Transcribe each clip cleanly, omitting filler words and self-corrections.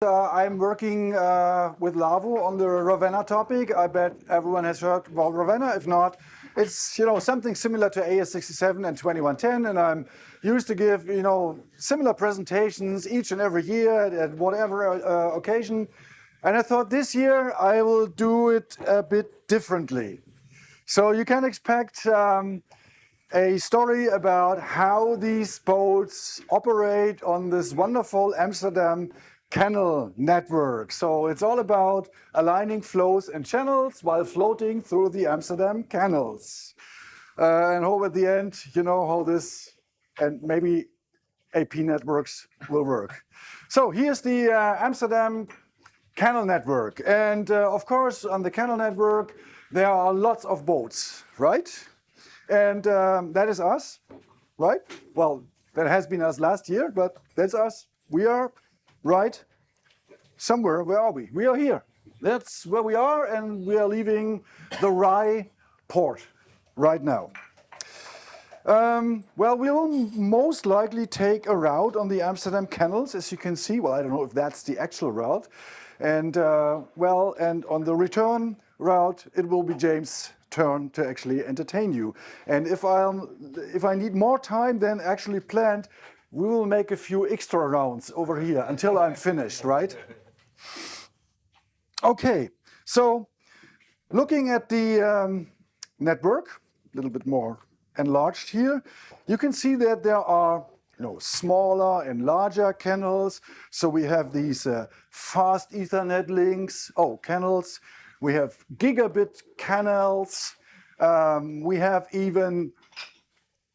I'm working with LAWO on the Ravenna topic. I bet everyone has heard about Ravenna. If not, it's something similar to AS67 and 2110, and I'm used to give similar presentations each and every year at whatever occasion. And I thought this year I will do it a bit differently. So you can expect a story about how these boats operate on this wonderful Amsterdam Canal network. So it's all about aligning flows and channels while floating through the Amsterdam Canals. And hope at the end, you know how this and maybe AP networks will work. So here's the Amsterdam Canal network. And of course, on the canal network, there are lots of boats, right? And that is us, right? Well, that has been us last year, but that's us. We are right somewhere. Where are we? We are here. That's where we are, and we are leaving the Rye port right now. Well, we will most likely take a route on the Amsterdam Canals, as you can see. Well, I don't know if that's the actual route. And and on the return route, it will be James' turn to actually entertain you. And if I need more time than actually planned, we will make a few extra rounds over here until I'm finished, right? Okay, so looking at the network, a little bit more enlarged here, you can see that there are smaller and larger canals. So we have these fast Ethernet links, canals. We have gigabit canals. We have even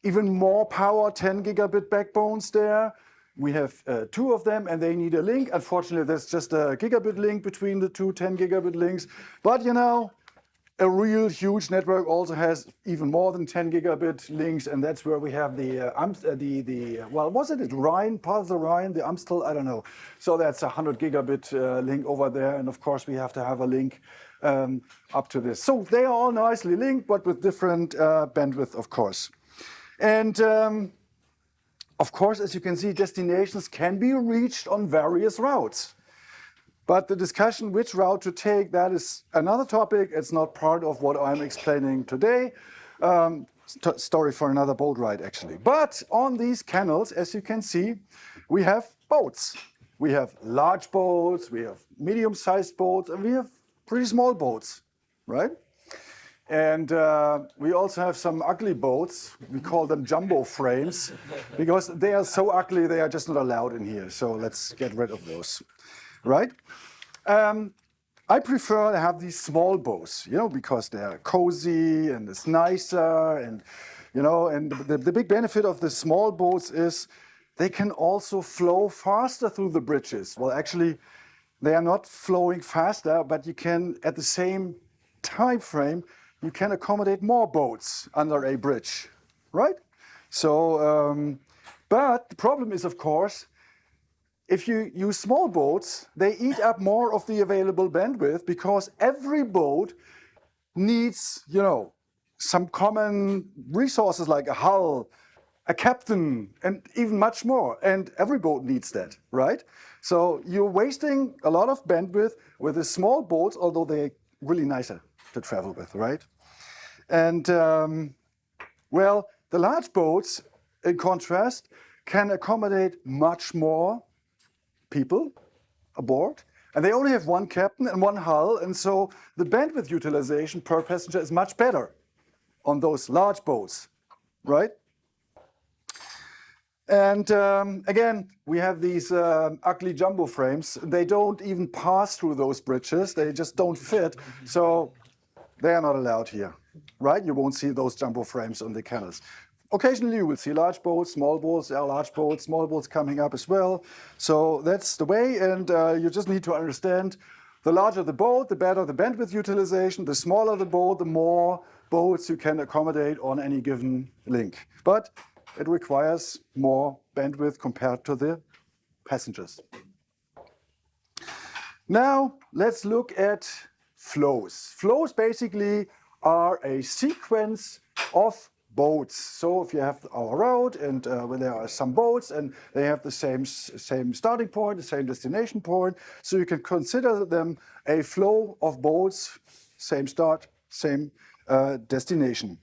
more power, 10 gigabit backbones there. We have two of them, and they need a link. Unfortunately, there's just a gigabit link between the two 10 gigabit links. But a real huge network also has even more than 10 gigabit links, and that's where we have the Rhine, part of the Rhine, the Amstel, I don't know. So that's a 100 gigabit link over there, and of course we have to have a link up to this. So they are all nicely linked, but with different bandwidth, of course. And of course, as you can see, destinations can be reached on various routes. But the discussion which route to take, that is another topic. It's not part of what I'm explaining today. Story for another boat ride, actually. But on these canals, as you can see, we have boats. We have large boats, we have medium-sized boats, and we have pretty small boats, right? And we also have some ugly boats. We call them jumbo frames because they are so ugly, they are just not allowed in here. So let's get rid of those. Right? I prefer to have these small boats, because they're cozy and it's nicer, and and the big benefit of the small boats is they can also flow faster through the bridges. Well, actually, they are not flowing faster, but you can, at the same time frame, you can accommodate more boats under a bridge, right? So, but the problem is, of course, if you use small boats, they eat up more of the available bandwidth because every boat needs, some common resources like a hull, a captain, and even much more. And every boat needs that, right? So you're wasting a lot of bandwidth with the small boats, although they're really nicer to travel with, right? And well, the large boats, in contrast, can accommodate much more people aboard, and they only have one captain and one hull, and so the bandwidth utilization per passenger is much better on those large boats, right? And again, we have these ugly jumbo frames. They don't even pass through those bridges. They just don't fit, so they are not allowed here, right? You won't see those jumbo frames on the canals. Occasionally you will see large boats, small boats, there are large boats, small boats coming up as well. So that's the way, and you just need to understand the larger the boat, the better the bandwidth utilization. The smaller the boat, the more boats you can accommodate on any given link. But it requires more bandwidth compared to the passengers. Now let's look at flows. Flows basically are a sequence of boats. So if you have our road and where there are some boats and they have the same starting point, the same destination point, so you can consider them a flow of boats, same start, same destination.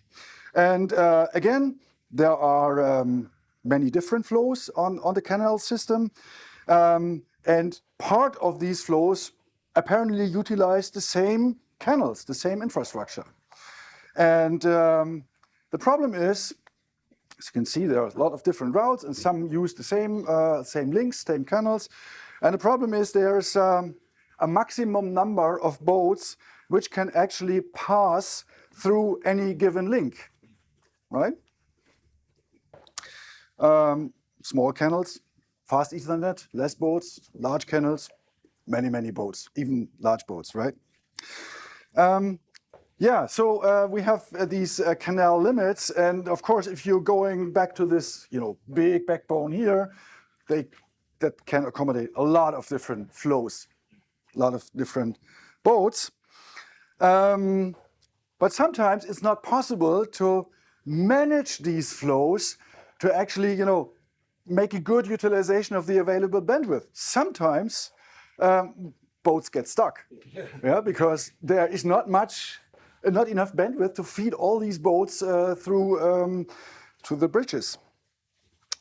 And again, there are many different flows on the canal system. And part of these flows apparently utilize the same canals, the same infrastructure. And the problem is, as you can see, there are a lot of different routes and some use the same links, same canals. And the problem is there's a maximum number of boats which can actually pass through any given link, right? Small canals, fast Ethernet, less boats, large canals, many boats, even large boats, right? Yeah, so we have these canal limits, and of course, if you're going back to this, big backbone here, that can accommodate a lot of different flows, a lot of different boats. But sometimes it's not possible to manage these flows to actually, make a good utilization of the available bandwidth. Sometimes boats get stuck, yeah, because there is not enough bandwidth to feed all these boats through to the bridges.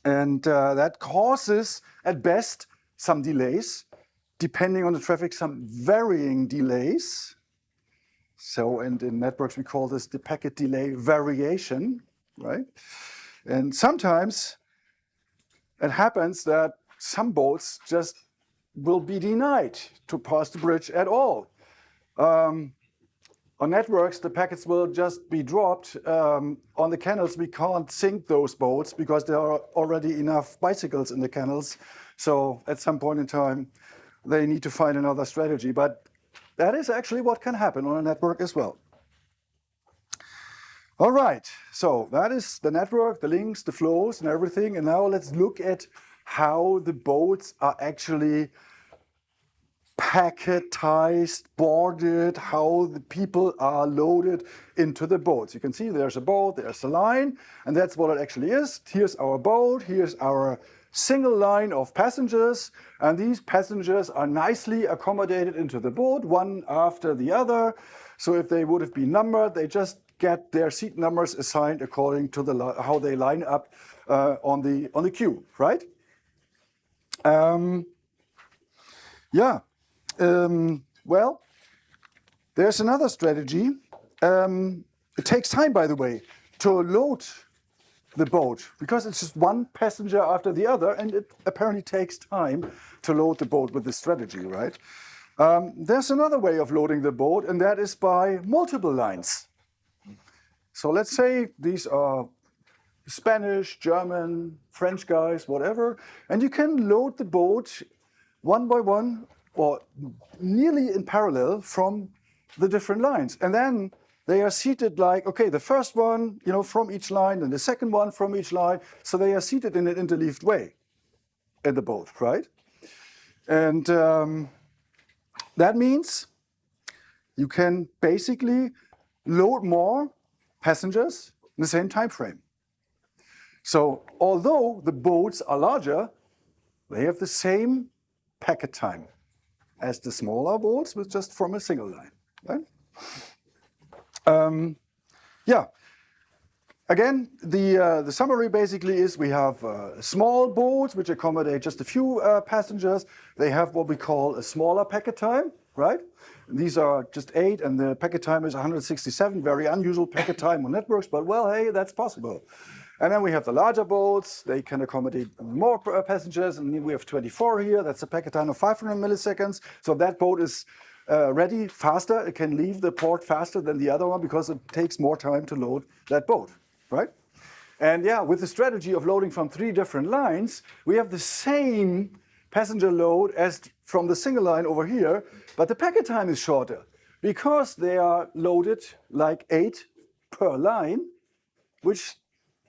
And that causes, at best, some delays, depending on the traffic, some varying delays. So, and in networks, we call this the packet delay variation, right? And sometimes it happens that some boats just will be denied to pass the bridge at all. On networks, the packets will just be dropped. On the canals, we can't sync those boats because there are already enough bicycles in the canals. So at some point in time, they need to find another strategy. But that is actually what can happen on a network as well. All right, so that is the network, the links, the flows and everything. And now let's look at how the boats are actually packetized, boarded, how the people are loaded into the boats. You can see there's a boat, there's a line, and that's what it actually is. Here's our boat, here's our single line of passengers, and these passengers are nicely accommodated into the boat, one after the other. So if they would have been numbered, they just get their seat numbers assigned according to how they line up on the queue, right? Yeah. Well, there's another strategy. It takes time, by the way, to load the boat because it's just one passenger after the other, and it apparently takes time to load the boat with this strategy, right? There's another way of loading the boat, and that is by multiple lines. So let's say these are Spanish, German, French guys, whatever, and you can load the boat one by one or nearly in parallel from the different lines. And then they are seated like, okay, the first one, from each line, and the second one from each line. So they are seated in an interleaved way in the boat, right? And that means you can basically load more passengers in the same time frame. So although the boats are larger, they have the same packet time as the smaller boats with just from a single line, right? Yeah. Again, the summary basically is we have small boats which accommodate just a few passengers. They have what we call a smaller packet time, right? These are just 8, and the packet time is 167. Very unusual packet time on networks, but well, hey, that's possible. And then we have the larger boats. They can accommodate more passengers, and we have 24 here. That's a packet time of 500 milliseconds. So that boat is ready faster. It can leave the port faster than the other one because it takes more time to load that boat, right? And yeah, with the strategy of loading from 3 different lines, we have the same passenger load as from the single line over here, but the packet time is shorter because they are loaded like 8 per line, which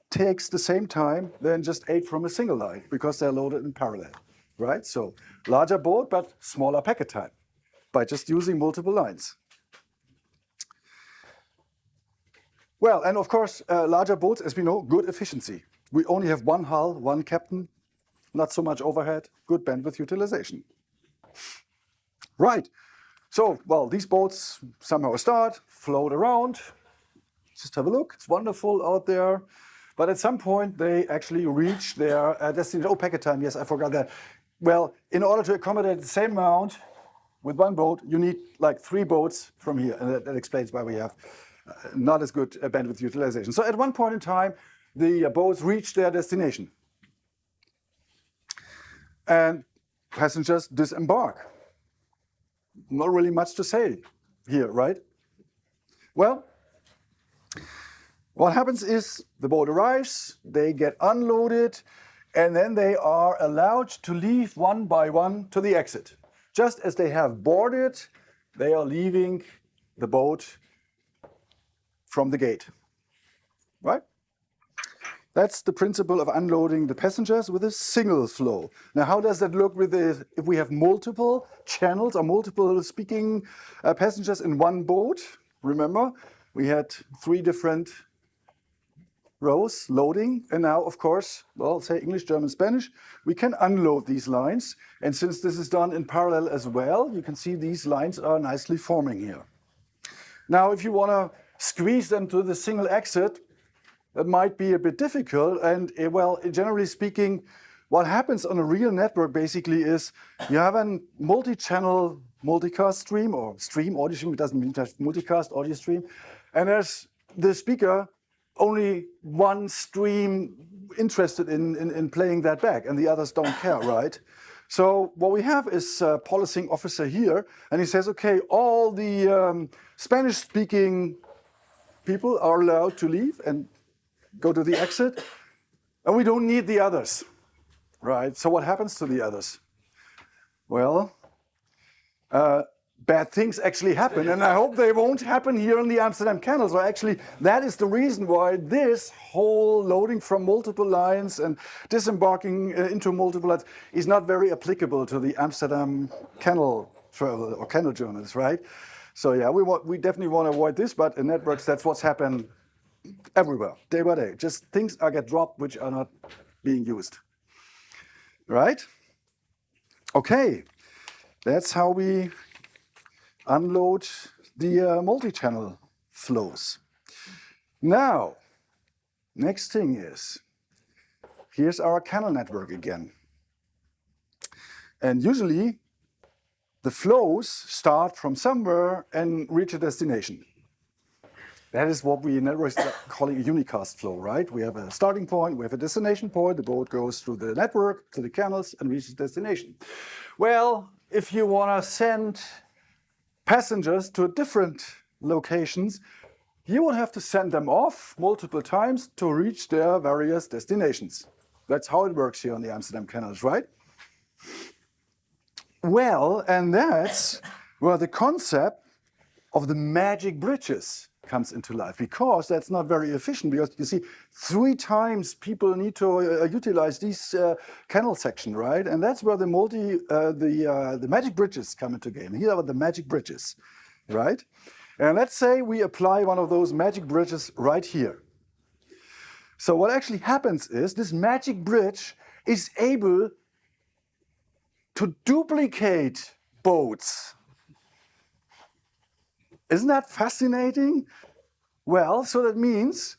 takes the same time than just 8 from a single line because they're loaded in parallel, right? So larger boat, but smaller packet time by just using multiple lines. Well, and of course, larger boats, as we know, good efficiency. We only have one hull, one captain, not so much overhead, good bandwidth utilization. Right. So, well, these boats somehow start, float around. Just have a look. It's wonderful out there. But at some point, they actually reach their destination. Oh, packet time. Yes, I forgot that. Well, in order to accommodate the same amount with one boat, you need like 3 boats from here. And that explains why we have not as good bandwidth utilization. So at one point in time, the boats reach their destination. And passengers disembark. Not really much to say here, right? Well, what happens is the boat arrives, they get unloaded, and then they are allowed to leave one by one to the exit. Just as they have boarded, they are leaving the boat from the gate, right? That's the principle of unloading the passengers with a single flow. Now, how does that look with if we have multiple channels or multiple speaking passengers in one boat? Remember, we had 3 different rows loading, and now, of course, well, say English, German, Spanish, we can unload these lines. And since this is done in parallel as well, you can see these lines are nicely forming here. Now, if you want to squeeze them to the single exit, that might be a bit difficult. And well, generally speaking, what happens on a real network basically is you have a multi-channel multicast stream or stream audio stream. It doesn't mean just multicast audio stream. And there's the speaker only one stream interested in playing that back, and the others don't care, right? So what we have is a policing officer here, and he says, okay, all the Spanish-speaking people are allowed to leave and go to the exit, and we don't need the others, right? So what happens to the others? Well, bad things actually happen, and I hope they won't happen here in the Amsterdam Canal. So actually, that is the reason why this whole loading from multiple lines and disembarking into multiple lines is not very applicable to the Amsterdam Canal travel or canal journeys, right? So yeah, we definitely want to avoid this, but in networks, that's what's happened everywhere, day by day. Just things get dropped which are not being used, right? Okay, that's how we unload the multi-channel flows. Now, next thing is, here's our canal network again. And usually, the flows start from somewhere and reach a destination. That is what we in networks are calling a unicast flow, right? We have a starting point, we have a destination point, the boat goes through the network, to the canals, and reaches destination. Well, if you want to send passengers to different locations, you will have to send them off multiple times to reach their various destinations. That's how it works here on the Amsterdam Canals, right? Well, and that's where the concept of the magic bridges comes into life, because that's not very efficient, because you see 3 times people need to utilize these canal section, right? And that's where the magic bridges come into game. Here are the magic bridges, right? And let's say we apply one of those magic bridges right here. So what actually happens is this magic bridge is able to duplicate boats. Isn't that fascinating? Well, so that means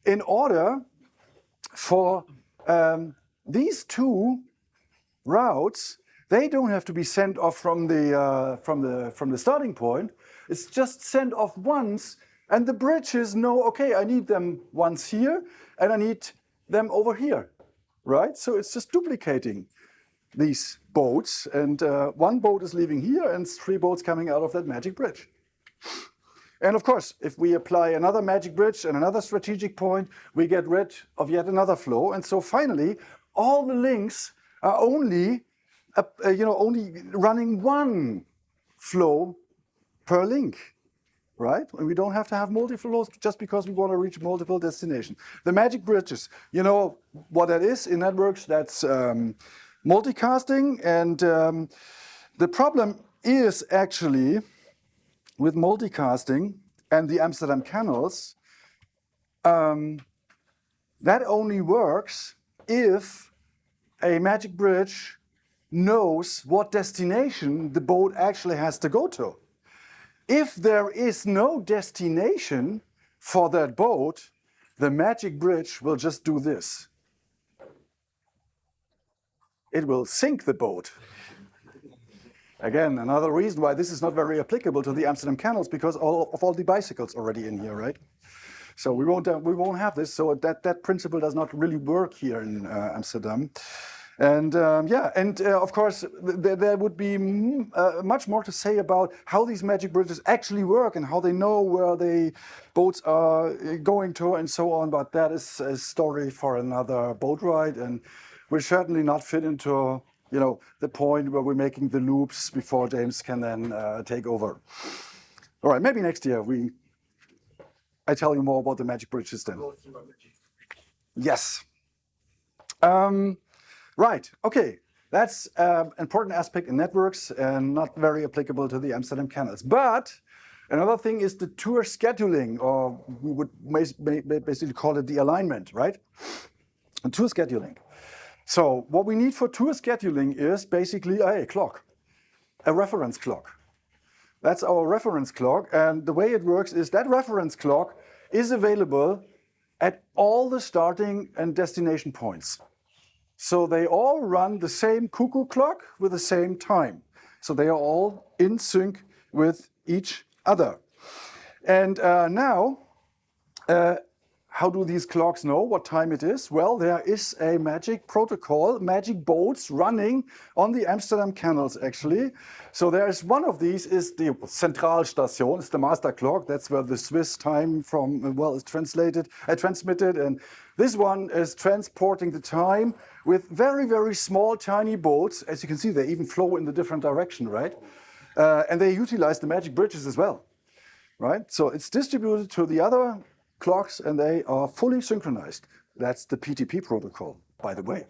in order for these 2 routes, they don't have to be sent off from the starting point. It's just sent off once, and the bridges know, okay, I need them once here, and I need them over here, right? So it's just duplicating these boats, and 1 boat is leaving here, and 3 boats coming out of that magic bridge. And of course, if we apply another magic bridge and another strategic point, we get rid of yet another flow. And so finally, all the links are only running 1 flow per link, right? And we don't have to have multi-flows just because we want to reach multiple destinations. The magic bridges, you know what that is in networks? That's multicasting. And the problem is actually with multicasting and the Amsterdam Canals, That only works if a magic bridge knows what destination the boat actually has to go to. If there is no destination for that boat, the magic bridge will just do this. It will sink the boat. Again, another reason why this is not very applicable to the Amsterdam Canals, because of all the bicycles already in here, right? So we won't have this. So that principle does not really work here in Amsterdam. And of course, there would be much more to say about how these magic bridges actually work and how they know where the boats are going to and so on. But that is a story for another boat ride, and will certainly not fit into the point where we're making the loops before James can then take over. All right, maybe next year I tell you more about the magic bridges then. Yes. Right, okay. That's an important aspect in networks and not very applicable to the Amsterdam Canals. But another thing is the tour scheduling, or we would basically call it the alignment, right? And tour scheduling. So what we need for tour scheduling is basically a clock, a reference clock. That's our reference clock, and the way it works is that reference clock is available at all the starting and destination points. So they all run the same cuckoo clock with the same time. So they are all in sync with each other. And now, how do these clocks know what time it is? Well, there is a magic protocol, magic boats running on the Amsterdam Canals, actually. So there is one of these is the Zentralstation, it's the master clock. That's where the Swiss time is transmitted. And this one is transporting the time with very, very small, tiny boats. As you can see, they even flow in the different direction, right? And they utilize the magic bridges as well, right? So it's distributed to the other clocks, and they are fully synchronized. That's the PTP protocol, by the way.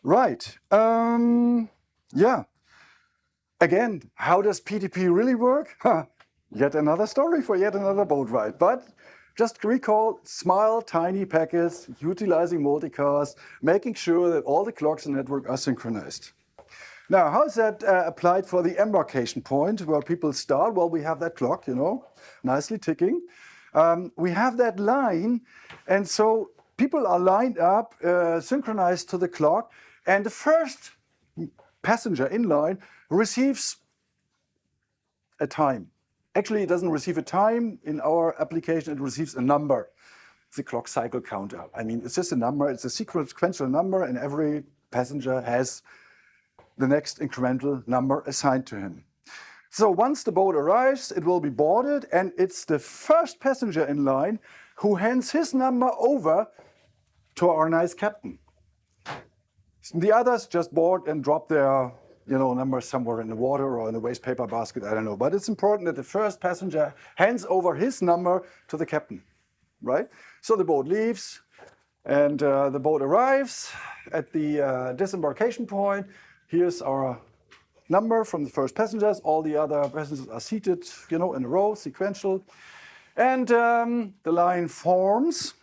Right. Yeah. Again, how does PTP really work? Yet another story for yet another boat ride. But just recall, small, tiny packets, utilizing multicast, making sure that all the clocks in the network are synchronized. Now, how is that applied for the embarkation point where people start? Well, we have that clock, nicely ticking. We have that line, and so people are lined up, synchronized to the clock, and the first passenger in line receives a time. Actually, it doesn't receive a time. In our application, it receives a number. It's a clock cycle counter. I mean, it's just a number. It's a sequential number, and every passenger has the next incremental number assigned to him. So once the boat arrives, it will be boarded, and it's the first passenger in line who hands his number over to our nice captain. The others just board and drop their number somewhere in the water or in a waste paper basket, I don't know. But it's important that the first passenger hands over his number to the captain, right? So the boat leaves, and the boat arrives at the disembarkation point. Here's our number from the first passengers. All the other passengers are seated, in a row, sequential. And the line forms.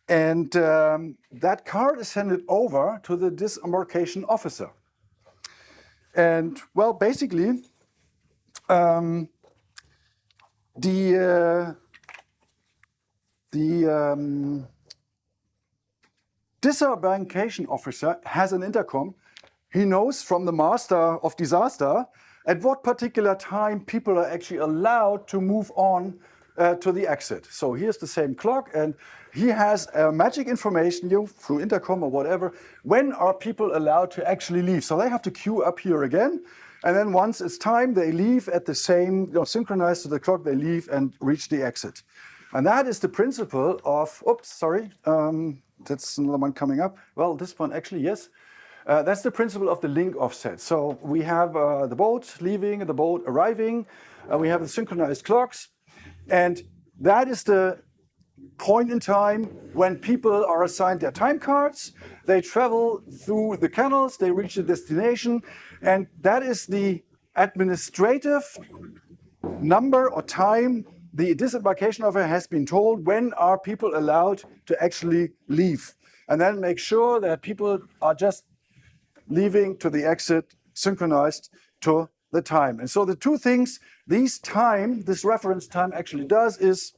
And that card is handed over to the disembarkation officer. And, well, basically, the disembarkation officer has an intercom. He knows from the master of disaster at what particular time people are actually allowed to move on to the exit. So here's the same clock, and he has magic information through intercom or whatever. When are people allowed to actually leave? So they have to queue up here again, and then once it's time, they leave at the same, synchronized to the clock, they leave and reach the exit. And that is the principle of, that's another one coming up. Well, this one actually, yes. That's the principle of the link offset. So we have the boat leaving and the boat arriving. We have the synchronized clocks. And that is the point in time when people are assigned their time cards. They travel through the canals, they reach the destination. And that is the administrative number or time the disembarkation officer has been told when are people allowed to actually leave, and then make sure that people are just leaving to the exit synchronized to the time. And so the two things this reference time actually does is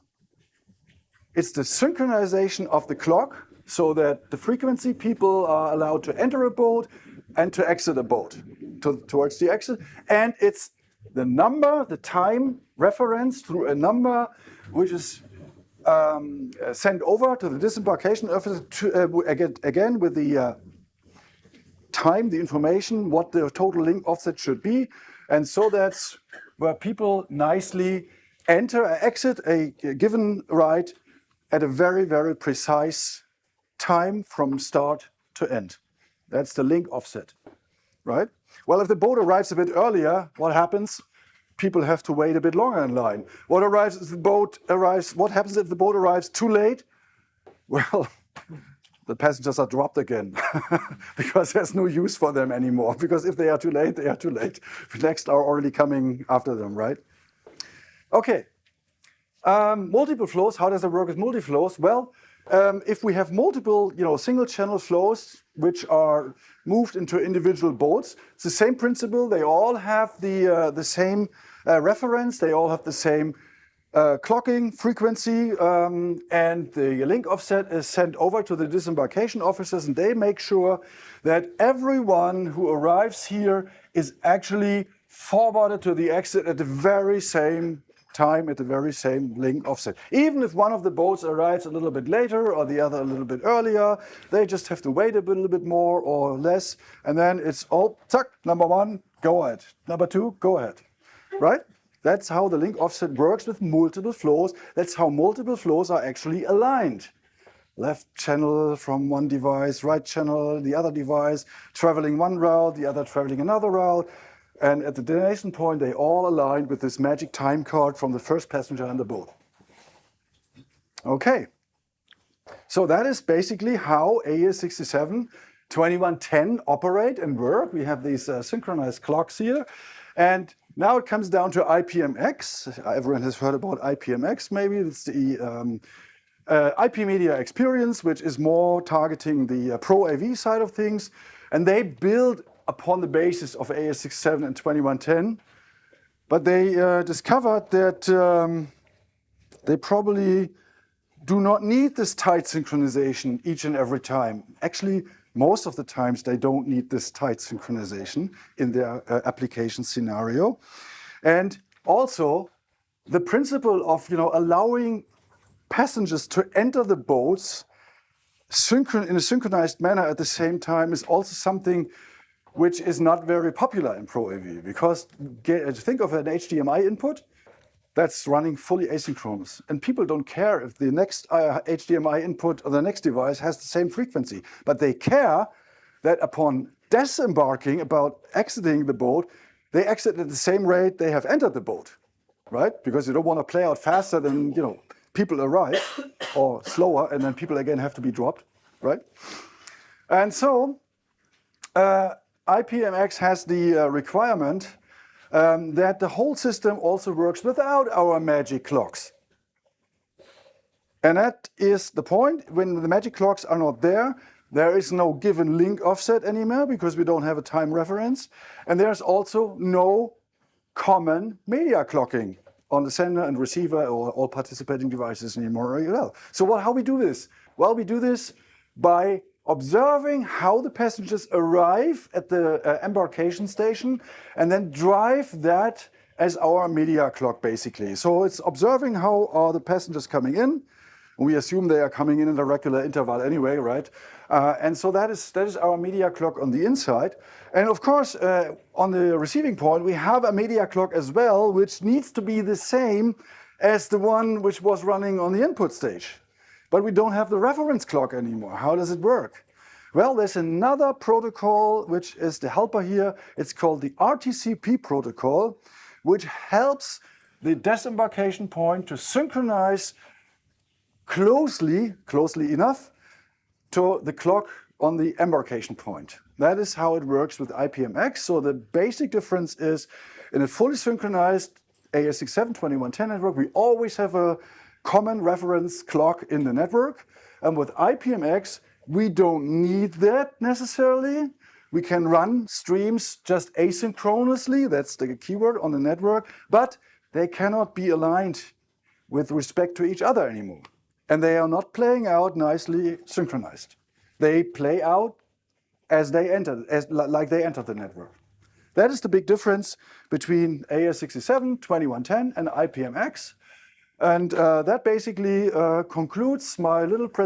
it's the synchronization of the clock so that the frequency people are allowed to enter a boat and to exit a boat towards the exit. And it's the number, the time reference through a number which is sent over to the disembarkation officer to, again with the time, the information, what the total link offset should be. And so that's where people nicely exit a given ride at a very, very precise time from start to end. That's the link offset, right? Well, if the boat arrives a bit earlier, what happens? People have to wait a bit longer in line. What happens if the boat arrives too late? Well, the passengers are dropped again because there's no use for them anymore. Because if they are too late, they are too late. The next are already coming after them, right? Okay. Multiple flows, how does it work with multi-flows? Well, if we have multiple, single channel flows which are moved into individual boats, it's the same principle. They all have the same reference. They all have the same clocking frequency, and the link offset is sent over to the disembarkation officers, and they make sure that everyone who arrives here is actually forwarded to the exit at the very same time, at the very same link offset. Even if one of the boats arrives a little bit later or the other a little bit earlier, they just have to wait a little bit more or less, and then it's all, tuck, number one, go ahead. Number two, go ahead, right? That's how the link offset works with multiple flows. That's how multiple flows are actually aligned. Left channel from one device, right channel, the other device, traveling one route, the other traveling another route. And at the destination point, they all align with this magic time card from the first passenger on the boat. Okay. So that is basically how AS672110 operate and work. We have these synchronized clocks here. And now it comes down to IPMX. Everyone has heard about IPMX, maybe. It's the IP Media Experience, which is more targeting the Pro AV side of things. And they build upon the basis of AS67 and 2110. But they discovered that they probably do not need this tight synchronization each and every time. Actually, most of the times they don't need this tight synchronization in their application scenario. And also, the principle of allowing passengers to enter the boats in a synchronized manner at the same time is also something which is not very popular in Pro AV. Because think of an HDMI input that's running fully asynchronous. And people don't care if the next HDMI input or the next device has the same frequency. But they care that upon disembarking, about exiting the boat, they exit at the same rate they have entered the boat, right? Because you don't want to play out faster than people arrive, or slower, and then people again have to be dropped, right? And so IPMX has the requirement that the whole system also works without our magic clocks. And that is the point. When the magic clocks are not there, there is no given link offset anymore because we don't have a time reference. And there's also no common media clocking on the sender and receiver or all participating devices anymore. So how we do this? Well, we do this by observing how the passengers arrive at the embarkation station and then drive that as our media clock, basically. So it's observing how are the passengers coming in. We assume they are coming in a regular interval anyway, right? And so that is our media clock on the inside. And of course, on the receiving point, we have a media clock as well, which needs to be the same as the one which was running on the input stage. But we don't have the reference clock anymore. How does it work? Well, there's another protocol, which is the helper here. It's called the RTCP protocol, which helps the disembarkation point to synchronize closely enough to the clock on the embarkation point. That is how it works with IPMX. So the basic difference is in a fully synchronized AS672110 network, we always have a common reference clock in the network. And with IPMX, we don't need that necessarily. We can run streams just asynchronously, that's the keyword on the network, but they cannot be aligned with respect to each other anymore. And they are not playing out nicely synchronized. They play out as they enter, like they enter the network. That is the big difference between AS672110 and IPMX. And that basically concludes my little presentation.